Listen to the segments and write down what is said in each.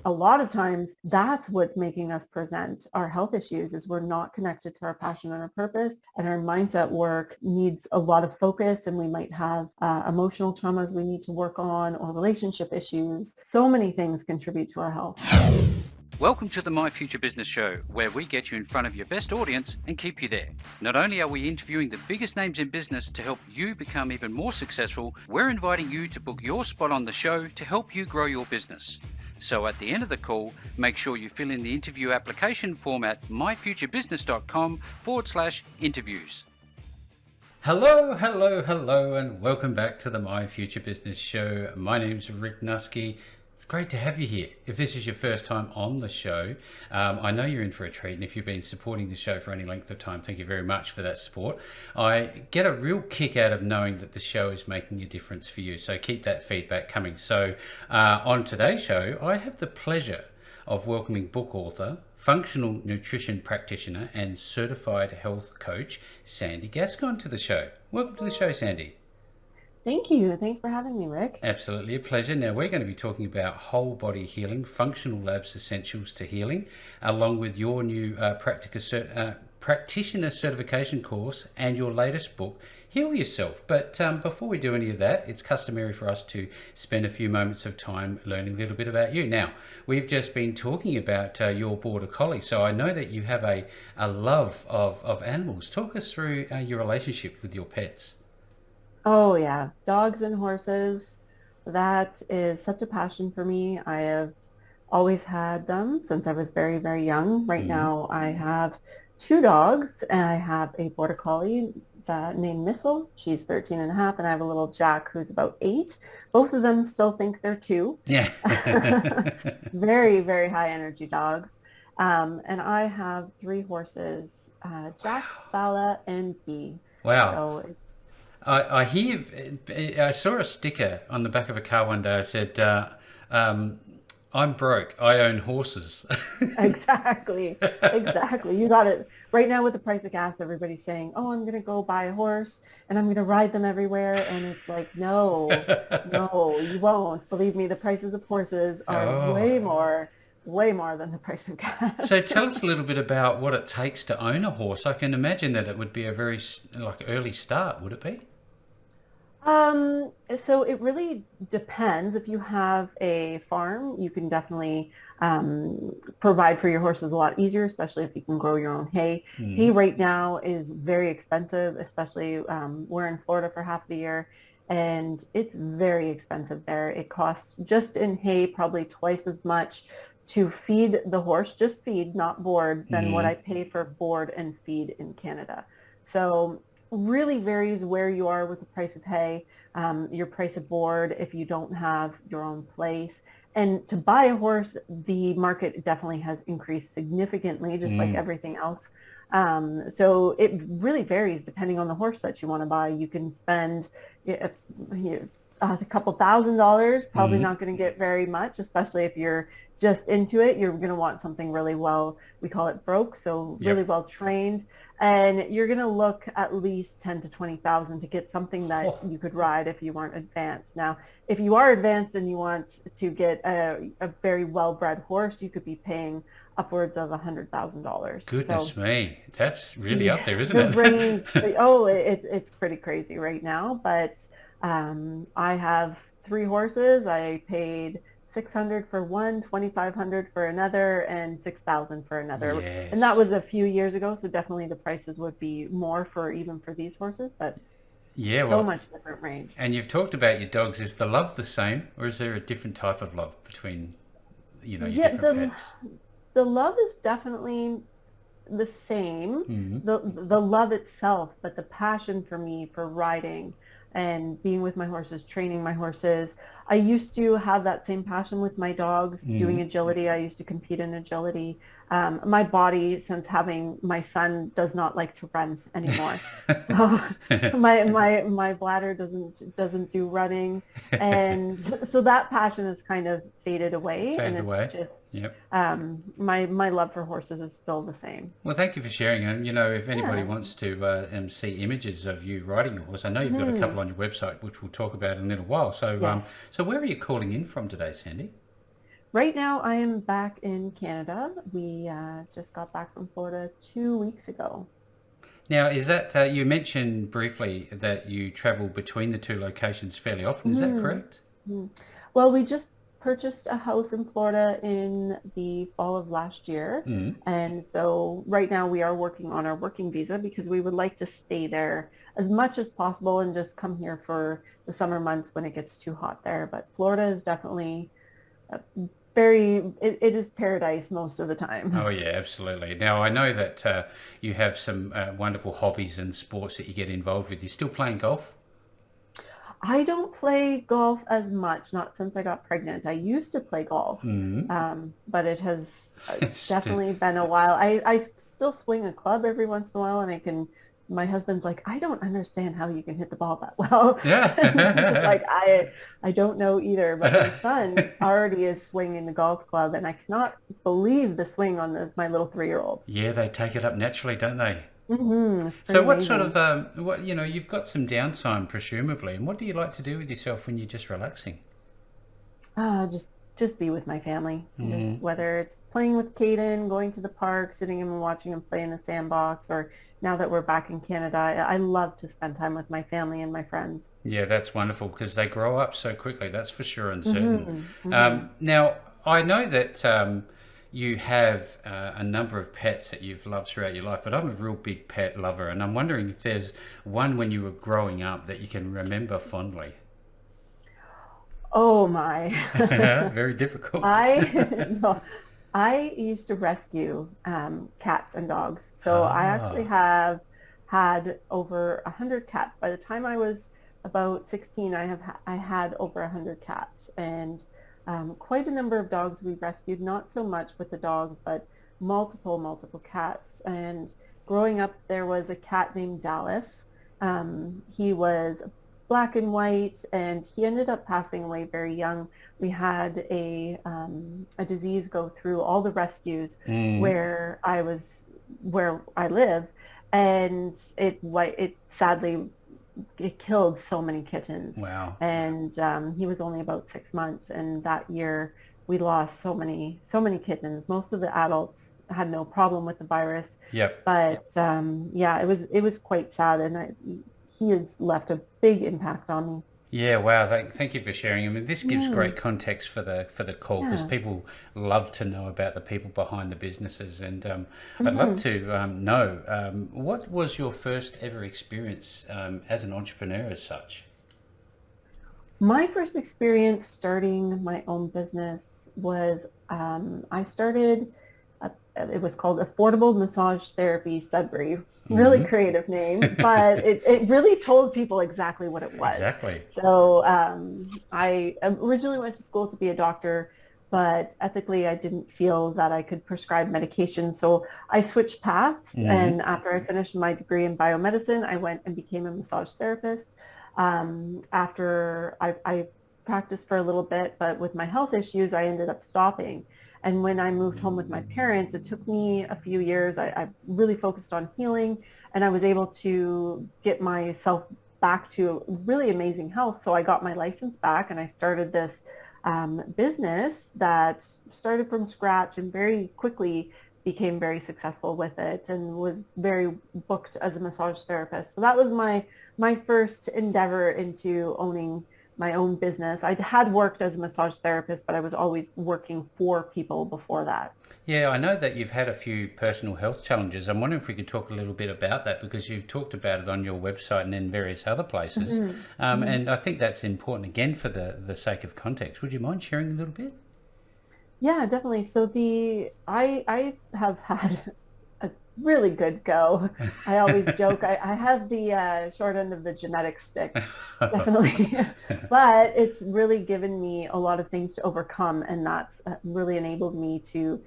a lot of times that's what's making us present our health issues is we're not connected to our passion and our purpose, and our mindset work needs a lot of focus, and we might have emotional traumas we need to work on or relationship issues. So many things contribute to our health. Welcome to the My Future Business Show, where we get you in front of your best audience and keep you there. Not only are we interviewing the biggest names in business to help you become even more successful, we're inviting you to book your spot on the show to help you grow your business. So at the end of the call, make sure you fill in the interview application form at myfuturebusiness.com/interviews. Hello, and welcome back to the My Future Business Show. My name's Rick Nusky. It's great to have you here. If this is your first time on the show, I know you're in for a treat, and if you've been supporting the show for any length of time, thank you very much for that support. I get a real kick out of knowing that the show is making a difference for you, so keep that feedback coming. So on today's show, I have the pleasure of welcoming book author, functional nutrition practitioner, and certified health coach, Sandie Gascon, to the show. Welcome to the show, Sandie. Thank you. Thanks for having me, Rick. Absolutely a pleasure. Now, we're going to be talking about whole body healing, functional labs essentials to healing, along with your new practitioner certification course and your latest book, Heal Yourself. But before we do any of that, it's customary for us to spend a few moments of time learning a little bit about you. Now, we've just been talking about your border collie, so I know that you have a love of animals. Talk us through your relationship with your pets. Oh yeah, dogs and horses. That is such a passion for me. I have always had them since I was very, very young. Right now I have 2 dogs, and I have a border collie named Missile. She's 13 and a half, and I have a little Jack who's about 8. Both of them still think they're 2. Yeah. Very, very high energy dogs. And I have 3 horses, Jack, Bala, and Bee. Wow. So I saw a sticker on the back of a car one day. I said, I'm broke. I own horses. Exactly. You got it. Right now with the price of gas, everybody's saying, oh, I'm going to go buy a horse and I'm going to ride them everywhere. And it's like, no, you won't. Believe me, the prices of horses are way more than the price of gas. So tell us a little bit about what it takes to own a horse. I can imagine that it would be a very early start, would it be? So it really depends. If you have a farm, you can definitely provide for your horses a lot easier, especially if you can grow your own hay. Hay right now is very expensive, especially we're in Florida for half the year, and it's very expensive there. It costs just in hay probably twice as much to feed the horse, just feed, not board, than what I pay for board and feed in Canada. So really varies where you are with the price of hay, your price of board if you don't have your own place. And to buy a horse, the market definitely has increased significantly, just like everything else. So it really varies depending on the horse that you want to buy. You can spend a couple $1,000s, probably not going to get very much, especially if you're just into it. You're going to want something really well, we call it broke, so really well trained. And you're going to look at least 10 to 20,000 to get something that you could ride if you weren't advanced. Now, if you are advanced and you want to get a very well-bred horse, you could be paying upwards of $100,000. Goodness me, that's really up there, isn't it? Range, it's pretty crazy right now. But I have 3 horses. I paid $600 for one, $2,500 for another, and $6,000 for another. Yes. And that was a few years ago, so definitely the prices would be more even for these horses, but so much different range. And you've talked about your dogs. Is the love the same, or is there a different type of love between your different pets? The love is definitely the same, the love itself, but the passion for me for riding and being with my horses, training my horses. I used to have that same passion with my dogs, doing agility. I used to compete in agility. My body, since having my son, does not like to run anymore. So my bladder doesn't do running, and so that passion has kind of faded away. My love for horses is still the same. Well, thank you for sharing. And if anybody wants to see images of you riding your horse, I know you've got a couple on your website, which we'll talk about in a little while. So, so where are you calling in from today, Sandie? Right now, I am back in Canada. We just got back from Florida 2 weeks ago. Now, is that you mentioned briefly that you travel between the two locations fairly often? Is that Mhm. correct? Mhm. Well, we just purchased a house in Florida in the fall of last year. Mm. And so right now we are working on our working visa because we would like to stay there as much as possible and just come here for the summer months when it gets too hot there. But Florida is definitely uh, it is paradise most of the time. Oh yeah, absolutely. Now I know that you have some wonderful hobbies and sports that you get involved with. You're still playing golf? I don't play golf as much, not since I got pregnant. I used to play golf, Mm. but it has Still- definitely been a while. I still swing a club every once in a while, and my husband's like, I don't understand how you can hit the ball that well. And I'm just Yeah. like, I don't know either. But my son already is swinging the golf club, and I cannot believe the swing on my little 3-year-old. Yeah, they take it up naturally, don't they? It's So pretty what sort of amazing. what you've got some downtime presumably, and what do you like to do with yourself when you're just relaxing? Just be with my family. Just Mm. whether it's playing with Caden, going to the park, sitting and watching him play in the sandbox, or now that we're back in Canada, I love to spend time with my family and my friends. Yeah, that's wonderful because they grow up so quickly. That's for sure and certain. Hmm. Now I know that you have a number of pets that you've loved throughout your life, but I'm a real big pet lover, and I'm wondering if there's one when you were growing up that you can remember fondly. Oh my. Very difficult. No, I used to rescue cats and dogs. So I actually Ah. have had over 100 cats. By the time I was about 16, I had over 100 cats and quite a number of dogs we rescued. Not so much with the dogs, but multiple cats. And growing up, there was a cat named Dallas. He was black and white, and he ended up passing away very young. We had a disease go through all the rescues Mm. where where I live, and it sadly it killed so many kittens. Wow. And he was only about 6 months, and that year we lost so many kittens. Most of the adults had no problem with the virus, Yep. but yeah, it was quite sad, and he has left a big impact on me. Yeah, wow. Thank you for sharing. I mean, this gives Yeah, great context for the call because yeah. people love to know about the people behind the businesses, and I'd love Hmm. to know what was your first ever experience as an entrepreneur as such. My first experience starting my own business was I started, it was called Affordable Massage Therapy Sudbury. Really Hmm. creative name, but it really told people exactly what it was. Exactly. So I originally went to school to be a doctor, but ethically I didn't feel that I could prescribe medication. So I switched paths, Hmm. and after I finished my degree in biomedicine, I went and became a massage therapist. After I practiced for a little bit, but with my health issues, I ended up stopping. And when I moved home with my parents, it took me a few years. I really focused on healing, and I was able to get myself back to really amazing health. So I got my license back, and I started this business that started from scratch and very quickly became very successful with it and was very booked as a massage therapist. So that was my first endeavor into owning my own business. I had worked as a massage therapist, but I was always working for people before that. Yeah, I know that you've had a few personal health challenges. I'm wondering if we could talk a little bit about that because you've talked about it on your website and in various other places. Hmm. Hmm. And I think that's important again for the sake of context. Would you mind sharing a little bit? Yeah, definitely. So I have had a really good go. I always joke I have the short end of the genetic stick, definitely. But it's really given me a lot of things to overcome, and that's really enabled me to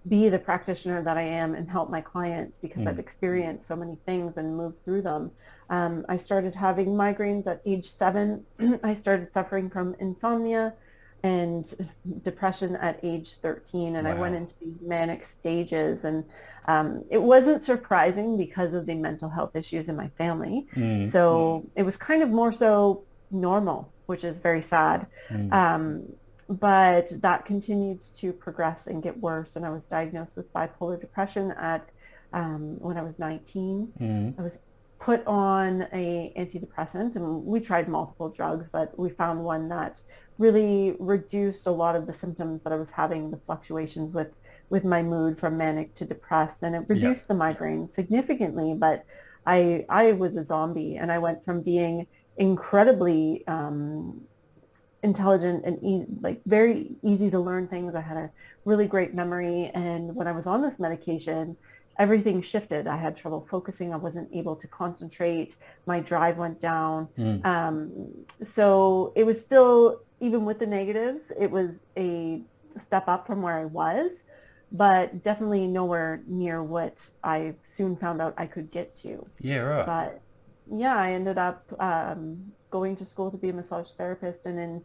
be the practitioner that I am and help my clients because I've Mm. experienced so many things and moved through them. I started having migraines at age 7. I started suffering from insomnia and depression at age 13, and I went Wow. into these manic stages, and it wasn't surprising because of the mental health issues in my family. Mm. So it was kind of more so normal, which is very sad. Mm. Um, but that continued to progress and get worse. And I was diagnosed with bipolar depression at when I was 19. Mm. I was put on a antidepressant, and we tried multiple drugs, but we found one that really reduced a lot of the symptoms that I was having, the fluctuations with my mood from manic to depressed, and it Yeah. reduced the migraine significantly. But I was a zombie, and I went from being incredibly intelligent and like very easy to learn things. I had a really great memory, and when I was on this medication, everything shifted. I had trouble focusing. I wasn't able to concentrate. My drive went down. Mm. So it was still, even with the negatives, it was a step up from where I was, but definitely nowhere near what I soon found out I could get to. Yeah, right. But yeah, I ended up going to school to be a massage therapist, and then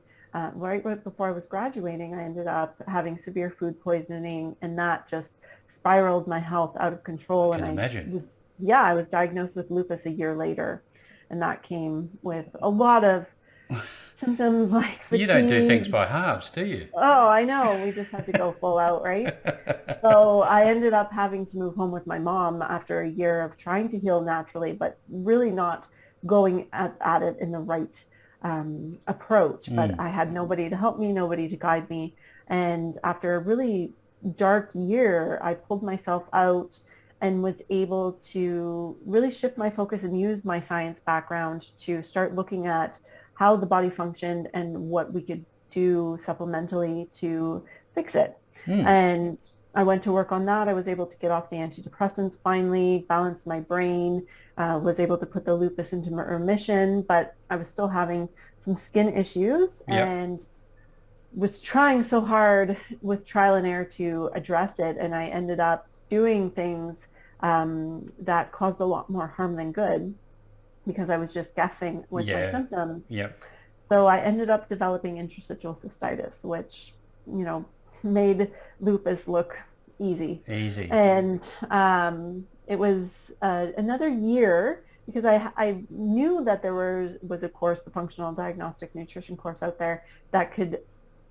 right before I was graduating, I ended up having severe food poisoning, and that just spiraled my health out of control. I can And imagine. I was diagnosed with lupus a year later, and that came with a lot of symptoms like You don't do things fatigue. by halves, do you? Oh, I know. We just had to go full out, right? So I ended up having to move home with my mom after a year of trying to heal naturally, but really not going at it in the right approach. But Mm. I had nobody to help me, nobody to guide me. And after a really dark year, I pulled myself out and was able to really shift my focus and use my science background to start looking at how the body functioned and what we could do supplementally to fix it. Mm. And I went to work on that. I was able to get off the antidepressants finally, balanced my brain, was able to put the lupus into remission, but I was still having some skin issues Yep. and was trying so hard with trial and error to address it. And I ended up doing things that caused a lot more harm than good because I was just guessing with my Yeah. symptoms. Yep. So I ended up developing interstitial cystitis, which, made lupus look easy. Easy. And it was another year because I knew that there was a course, the functional diagnostic nutrition course out there that could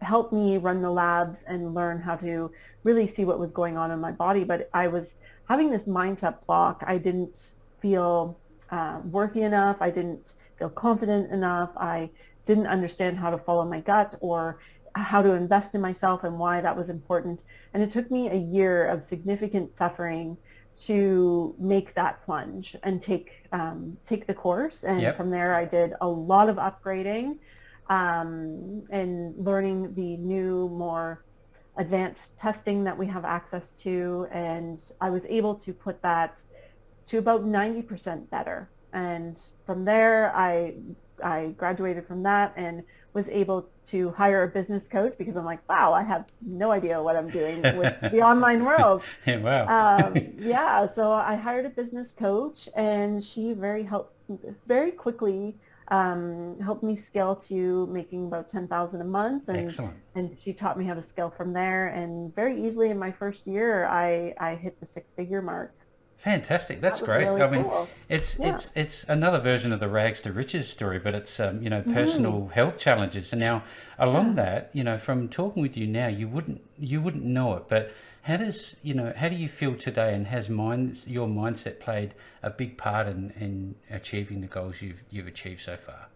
help me run the labs and learn how to really see what was going on in my body. But I was having this mindset block. I didn't feel worthy enough. I didn't feel confident enough. I didn't understand how to follow my gut or how to invest in myself and why that was important. And it took me a year of significant suffering to make that plunge and take the course. And Yep. from there, I did a lot of upgrading and learning the new, more advanced testing that we have access to. And I was able to put that to about 90% better. And from there, I graduated from that and was able to hire a business coach because I'm like, wow, I have no idea what I'm doing with the online world. Yeah, wow. Yeah, so I hired a business coach, and she very quickly helped me scale to making about 10,000 a month, Excellent. and she taught me how to scale from there. And very easily in my first year, I hit the six-figure mark. Fantastic. That's That was great. really I mean, cool. it's Yeah. it's it's another version of the rags to riches story, but it's Mm-hmm. personal health challenges. And now along Yeah. that, from talking with you now, you wouldn't know it, but how do you feel today, and has your mindset played a big part in achieving the goals you've achieved so far?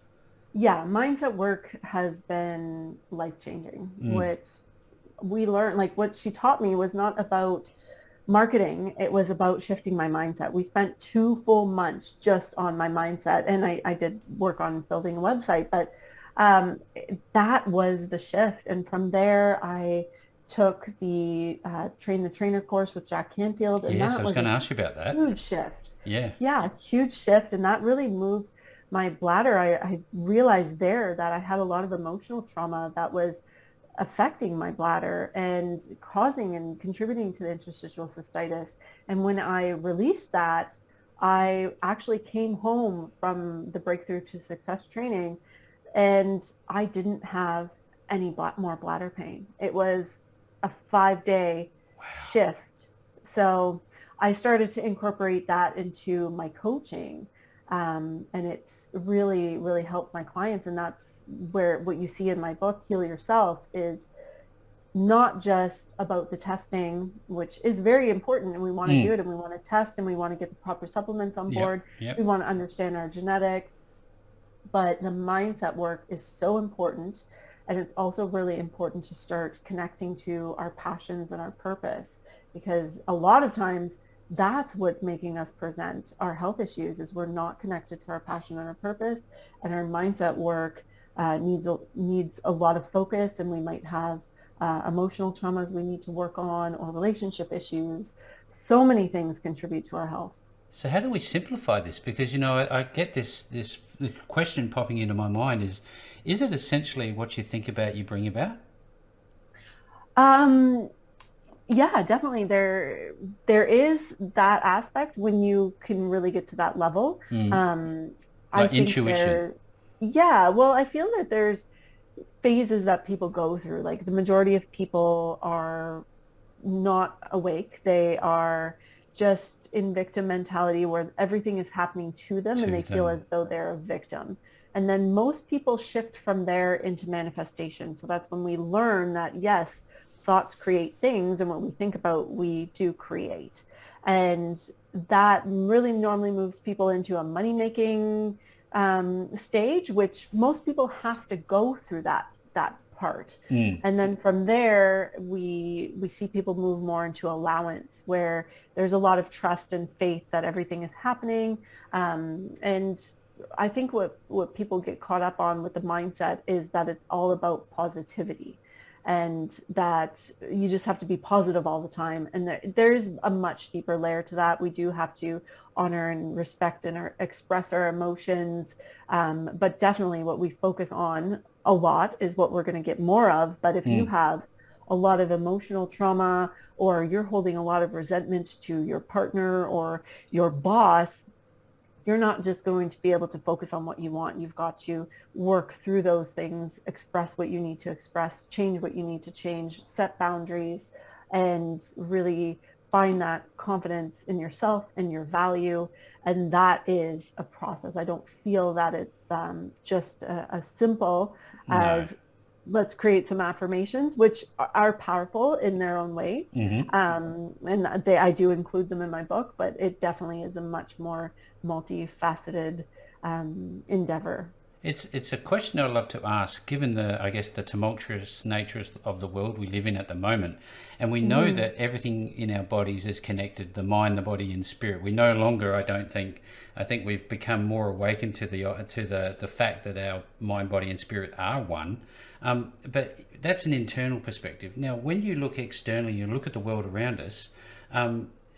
Yeah, mindset work has been life-changing. Mm. What we learned, like what she taught me, was not about marketing. It was about shifting my mindset. We spent 2 full months just on my mindset, and I did work on building a website, but um, that was the shift. And from there, I took the Train the Trainer course with Jack Canfield, and Yes, I that was was going a to ask you about that. huge shift. Yeah. Yeah, huge shift. And that really moved my bladder. I realized there that I had a lot of emotional trauma that was affecting my bladder and causing and contributing to the interstitial cystitis. And when I released that, I actually came home from the Breakthrough to Success training, and I didn't have any more bladder pain. It was a 5-day Wow. shift. So I started to incorporate that into my coaching, and it's really, really helped my clients. And that's where what you see in my book, Heal Yourself, is not just about the testing, which is very important, and we want to do it, and we want to test, and we want to get the proper supplements on board. We want to understand our genetics, but the mindset work is so important. And it's also really important to start connecting to our passions and our purpose, because a lot of times that's what's making us present our health issues, is we're not connected to our passion and our purpose, and our mindset work needs a lot of focus, and we might have emotional traumas we need to work on, or relationship issues. So many things contribute to our health. So how do we simplify this? Because, you know, I get this question popping into my mind is it essentially what you think about, you bring about? Yeah, definitely. There is that aspect when you can really get to that level. I Like think intuition. yeah, well, I feel that there's phases that people go through. Like the majority of people are not awake. They are just in victim mentality where everything is happening to them and To they feel them. as though they're a victim. And then most people shift from there into manifestation. So that's when we learn that, yes, thoughts create things, and what we think about, we do create. And that really normally moves people into a money-making stage, which most people have to go through that part. And then from there, we see people move more into allowance, where there's a lot of trust and faith that everything is happening. And I think what people get caught up on with the mindset is that it's all about positivity, and that you just have to be positive all the time. And there's a much deeper layer to that. We do have to honor and respect and express our emotions. But definitely what we focus on a lot is what we're going to get more of. But if you have a lot of emotional trauma, or you're holding a lot of resentment to your partner or your boss, you're not just going to be able to focus on what you want. You've got to work through those things, express what you need to express, change what you need to change, set boundaries, and really find that confidence in yourself and your value. And that is a process. I don't feel that it's just as simple No. as let's create some affirmations, which are powerful in their own way. And I do include them in my book, but it definitely is a much more multifaceted endeavor. It's a question I'd love to ask, given the, I guess, the tumultuous nature of the world we live in at the moment, and we know Mm-hmm. that everything in our bodies is connected: the mind, the body, and spirit. We no longer, I don't think, I think we've become more awakened to the fact that our mind, body, and spirit are one. But that's an internal perspective. Now, when you look externally, you look at the world around us.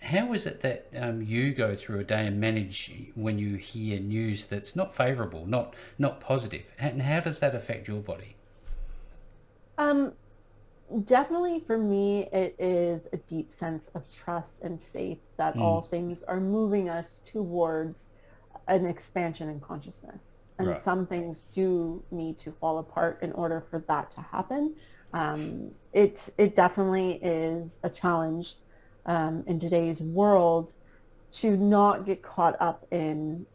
How is it that you go through a day and manage when you hear news that's not favourable, not positive? And how does that affect your body? Um, Definitely for me, it is a deep sense of trust and faith that all things are moving us towards an expansion in consciousness. And Right. some things do need to fall apart in order for that to happen. It definitely is a challenge in today's world to not get caught up in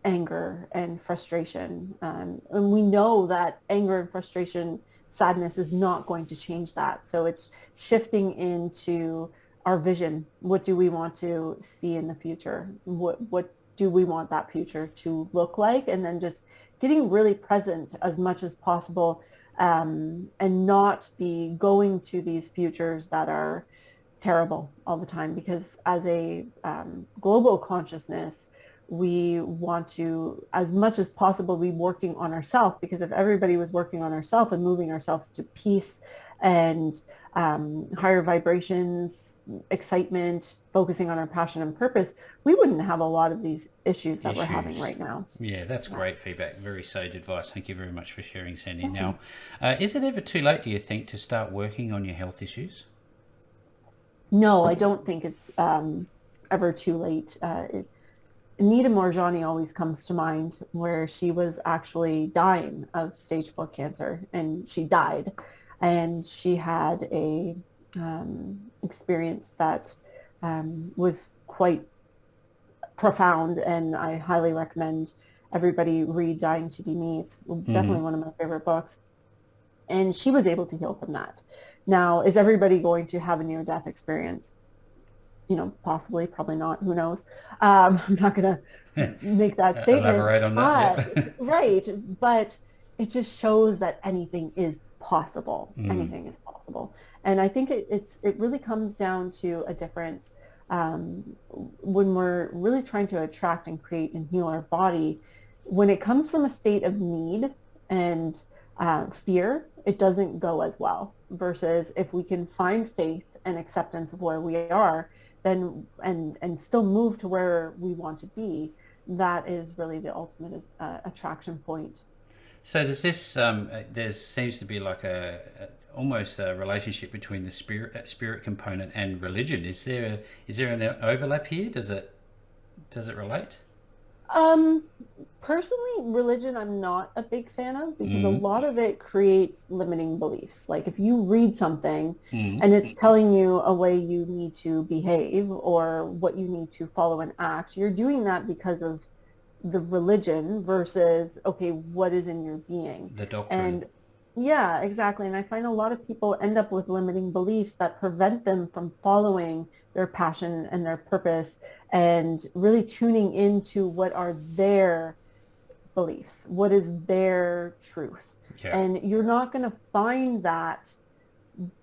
anger and frustration. And we know that anger and frustration, sadness is not going to change that. So it's shifting into our vision. What do we want to see in the future? What do we want that future to look like? And then just getting really present as much as possible, and not be going to these futures that are terrible all the time, because as a global consciousness, we want to, as much as possible, be working on ourselves, because if everybody was working on ourselves and moving ourselves to peace and higher vibrations, excitement, focusing on our passion and purpose, we wouldn't have a lot of these issues that we're having Issues. right now. Yeah, that's Yeah. great feedback. Very sage advice. Thank you very much for sharing, Sandy. Yeah. Now, is it ever too late, do you think, to start working on your health issues? No, I don't think it's ever too late. Anita Morjani always comes to mind, where she was actually dying of stage 4 cancer, and she died. And she had a experience that was quite profound, and I highly recommend everybody read Dying to Be Me. It's definitely one of my favorite books. And she was able to heal from that. Now, is everybody going to have a near-death experience? Possibly, probably not, who knows? I'm not going to make that statement, Elaborate on that. but Yeah. right, but it just shows that anything is possible. Mm. Anything is possible. And I think it really comes down to a difference when we're really trying to attract and create and heal our body. When it comes from a state of need and fear, it doesn't go as well versus if we can find faith and acceptance of where we are, then and still move to where we want to be. That is really the ultimate attraction point. So does this? There seems to be like almost a relationship between the spirit component and religion. Is there an overlap here? Does it relate? Um, Personally, religion I'm not a big fan of because a Mm. lot of it creates limiting beliefs. Like if you read something Mm. and it's telling you a way you need to behave or what you need to follow and act, you're doing that because of the religion versus, okay, what is in your being? The doctrine. And yeah, exactly. And I find a lot of people end up with limiting beliefs that prevent them from following their passion and their purpose and really tuning into what are their beliefs, what is their truth. Yeah. And you're not going to find that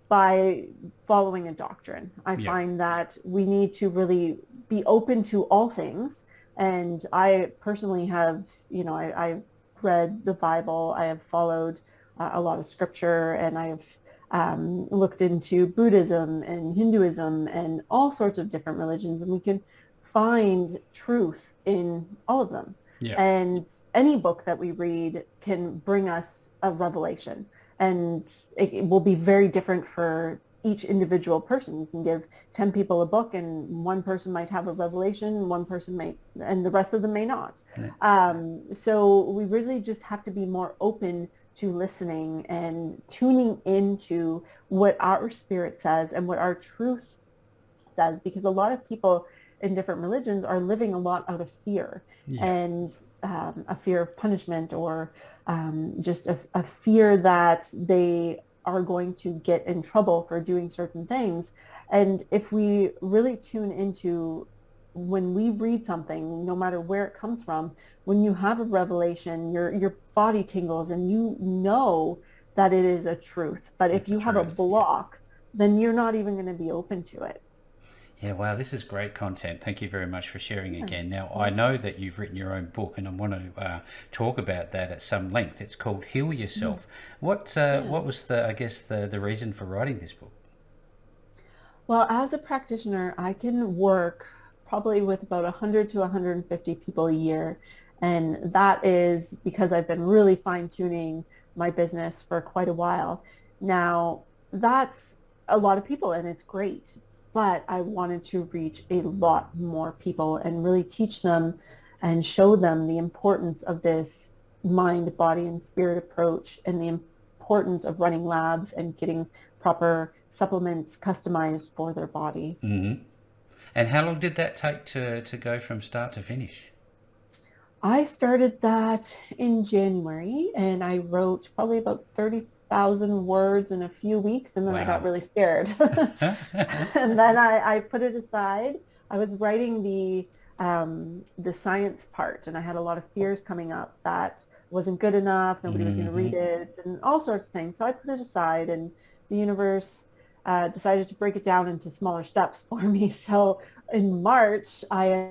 by following a doctrine. I Yeah. find that we need to really be open to all things. And I personally have, I've read the Bible, I have followed a lot of scripture, and I've looked into Buddhism and Hinduism and all sorts of different religions, and we can find truth in all of them. Yeah. And any book that we read can bring us a revelation. And it will be very different for each individual person. You can give 10 people a book and one person might have a revelation, one person might, and the rest of them may not. So we really just have to be more open to listening and tuning into what our spirit says and what our truth says, because a lot of people in different religions are living a lot out of fear. Yeah. And a fear of punishment or just a fear that they are going to get in trouble for doing certain things. And if we really tune into when we read something, no matter where it comes from, when you have a revelation, your body tingles and you know that it is a truth. But if you have a block, then you're not even going to be open to it. Yeah, wow, this is great content. Thank you very much for sharing again. Now, I know that you've written your own book, and I want to talk about that at some length. It's called Heal Yourself. What was the reason for writing this book? Well, as a practitioner, I can work probably with about 100 to 150 people a year. And that is because I've been really fine-tuning my business for quite a while. Now, that's a lot of people, and it's great. But I wanted to reach a lot more people and really teach them and show them the importance of this mind, body, and spirit approach and the importance of running labs and getting proper supplements customized for their body. Mm-hmm. And how long did that take to go from start to finish? I started that in January, and I wrote probably about 30,000 words in a few weeks, and then I got really scared. And then I put it aside. I was writing the science part, and I had a lot of fears coming up that wasn't good enough, nobody was going to read it, and all sorts of things. So I put it aside, and the universe decided to break it down into smaller steps for me. So in March, I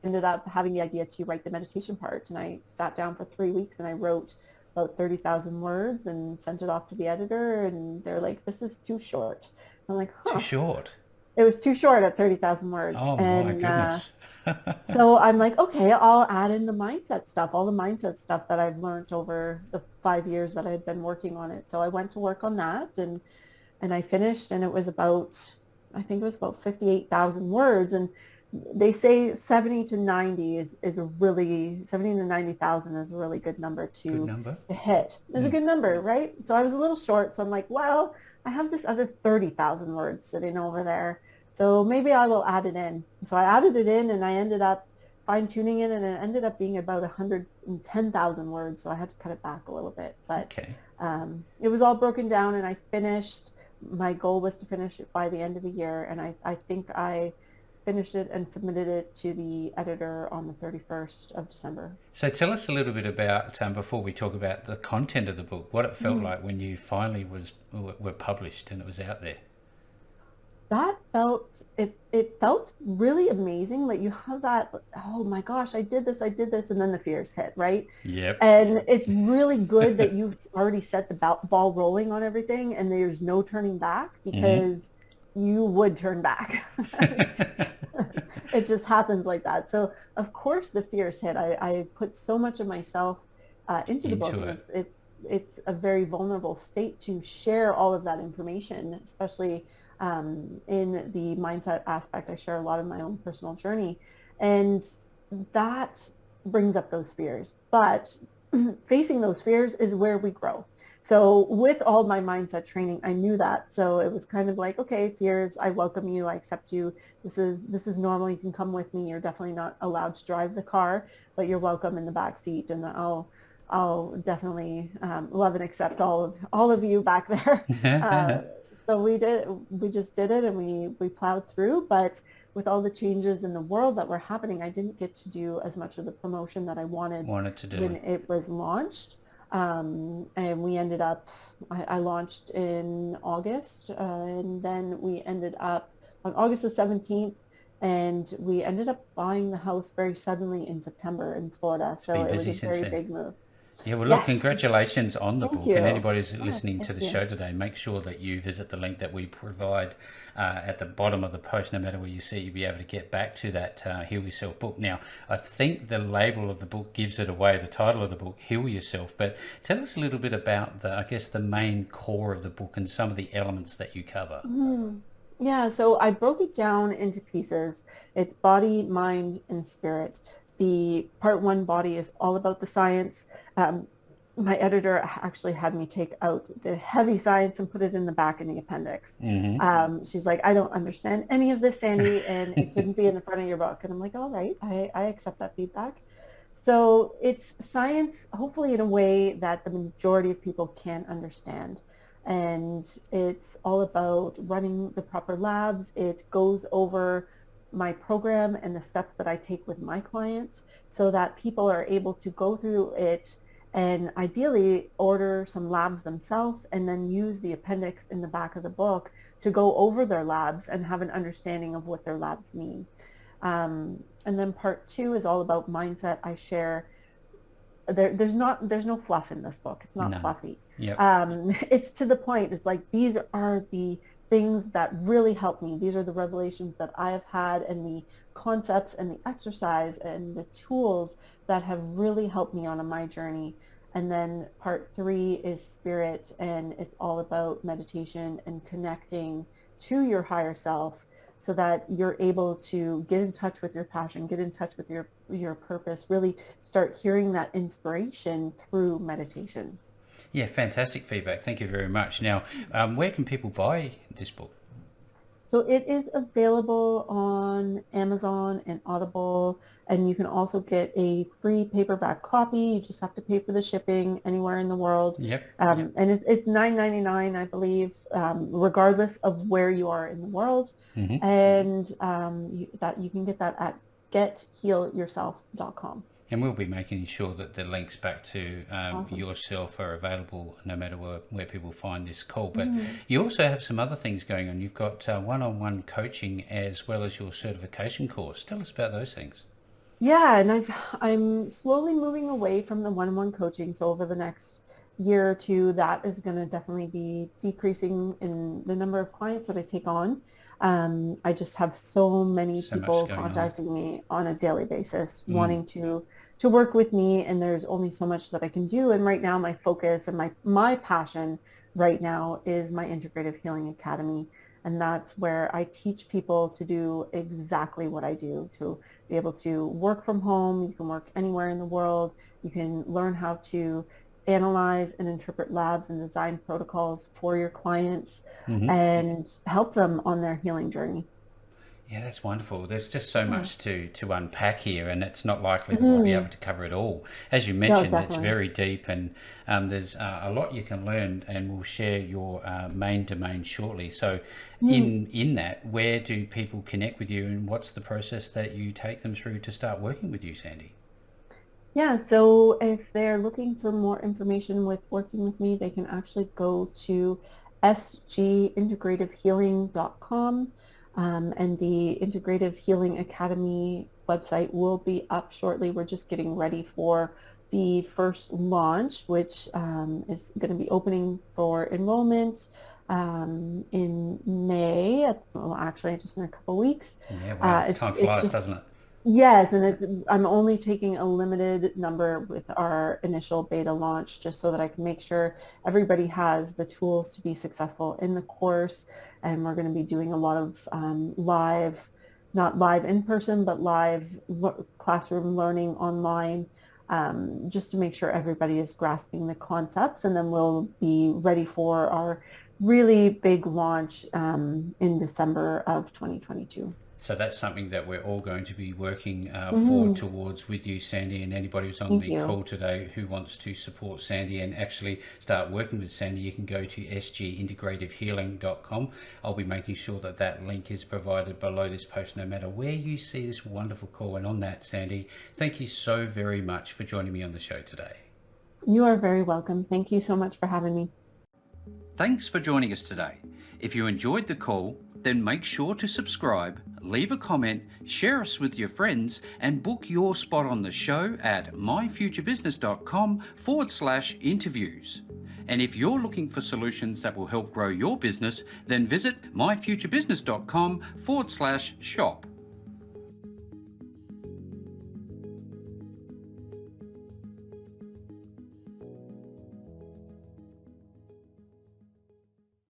ended up having the idea to write the meditation part, and I sat down for 3 weeks and I wrote about 30,000 words and sent it off to the editor, and they're like, this is too short. I'm like, Too short? It was too short at 30,000 words. Oh, my goodness. So I'm like, okay, I'll add in the mindset stuff, all the mindset stuff that I've learned over the 5 years that I'd been working on it. So I went to work on that, and I finished, and it was about, I think it was about 58,000 words. And they say 70 to 90 is a really, 70 to 90,000 is a really good number to hit. It's a good number, right? So I was a little short. So I'm like, well, I have this other 30,000 words sitting over there. So maybe I will add it in. So I added it in, and I ended up fine tuning it, and it ended up being about 110,000 words. So I had to cut it back a little bit, but it was all broken down, and I finished my goal was to finish it by the end of the year, and I think I finished it and submitted it to the editor on the 31st of December. So tell us a little bit about, before we talk about the content of the book, what it felt like when you finally were published and it was out there. That felt, it felt really amazing. Like you have that, oh my gosh, I did this, and then the fears hit, right? Yep. And it's really good that you've already set the ball rolling on everything and there's no turning back, because you would turn back. It just happens like that. So of course the fears hit. I put so much of myself into the book. It's a very vulnerable state to share all of that information, especially in the mindset aspect. I share a lot of my own personal journey, and that brings up those fears. But facing those fears is where we grow. So with all my mindset training, I knew that. So it was kind of like, okay, fears, I welcome you, I accept you. This is normal. You can come with me. You're definitely not allowed to drive the car, but you're welcome in the back seat, and I'll definitely love and accept all of you back there. So we just did it, and we plowed through. But with all the changes in the world that were happening, I didn't get to do as much of the promotion that I wanted to do when it was launched. And we ended up, I launched in August, and then we ended up on August the 17th, and we ended up buying the house very suddenly in September in Florida. So it was a very big move. Yeah, well, look, congratulations on the book. You. And anybody who's listening to the show today, make sure that you visit the link that we provide at the bottom of the post. No matter where you see it, you'll be able to get back to that Heal Yourself book. Now, I think the label of the book gives it away, the title of the book, Heal Yourself. But tell us a little bit about the main core of the book and some of the elements that you cover. Yeah, so I broke it down into pieces. It's body, mind, and spirit. The part one, body, is all about the science. My editor actually had me take out the heavy science and put it in the back in the appendix. She's like, I don't understand any of this, Sandie, and it shouldn't be in the front of your book. And I'm like, all right, I accept that feedback. So it's science, hopefully in a way that the majority of people can understand. And it's all about running the proper labs. It goes over my program and the steps that I take with my clients so that people are able to go through it and ideally order some labs themselves and then use the appendix in the back of the book to go over their labs and have an understanding of what their labs mean. And then part two is all about mindset. I share, there's no fluff in this book. It's not fluffy. It's to the point. It's like, these are the things that really help me. These are the revelations that I have had, and the concepts and the exercise and the tools that have really helped me on my journey. And then part three is spirit, and it's all about meditation and connecting to your higher self so that you're able to get in touch with your passion, get in touch with your purpose, really start hearing that inspiration through meditation. Yeah, fantastic feedback. Thank you very much. Now, where can people buy this book? So it is available on Amazon and Audible, and you can also get a free paperback copy. You just have to pay for the shipping anywhere in the world. And it's $9.99, I believe, regardless of where you are in the world. And you can get that at gethealyourself.com. And we'll be making sure that the links back to yourself are available no matter where people find this call. But you also have some other things going on. You've got one-on-one coaching as well as your certification course. Tell us about those things. Yeah, and I'm slowly moving away from the one-on-one coaching. So over the next year or two, that is going to definitely be decreasing in the number of clients that I take on. I just have so many people contacting me on a daily basis, wanting to work with me, and there's only so much that I can do. And right now, my focus and my passion right now is my Integrative Healing Academy, and that's where I teach people to do exactly what I do, to be able to work from home. You can work anywhere in the world. You can learn how to analyze and interpret labs and design protocols for your clients and help them on their healing journey. Yeah, that's wonderful. There's just so much to unpack here, and it's not likely that we'll be Mm-hmm. able to cover it all. As you No, mentioned, it's definitely. very deep, and there's a lot you can learn, and we'll share your main domain shortly. So, Mm. in that, where do people connect with you, and what's the process that you take them through to start working with you, Sandie? Yeah, so if they're looking for more information with working with me, they can actually go to sgintegrativehealing.com, and the Integrative Healing Academy website will be up shortly. We're just getting ready for the first launch, which is going to be opening for enrollment in May, well, actually just in a couple weeks. Yeah, wow, time It's flies, just doesn't it? Yes, and I'm only taking a limited number with our initial beta launch just so that I can make sure everybody has the tools to be successful in the course. And we're going to be doing a lot of live, not live in person, but live classroom learning online, just to make sure everybody is grasping the concepts. And then we'll be ready for our really big launch in December of 2022. So that's something that we're all going to be working forward Mm-hmm. towards with you, Sandie, and anybody who's on Thank the you. call today who wants to support Sandie and actually start working with Sandie, you can go to sgintegrativehealing.com. I'll be making sure that that link is provided below this post no matter where you see this wonderful call. And on that, Sandie, thank you so very much for joining me on the show today. You are very welcome. Thank you so much for having me. Thanks for joining us today. If you enjoyed the call, then make sure to subscribe, leave a comment, share us with your friends, and book your spot on the show at myfuturebusiness.com/interviews. And if you're looking for solutions that will help grow your business, then visit myfuturebusiness.com/shop.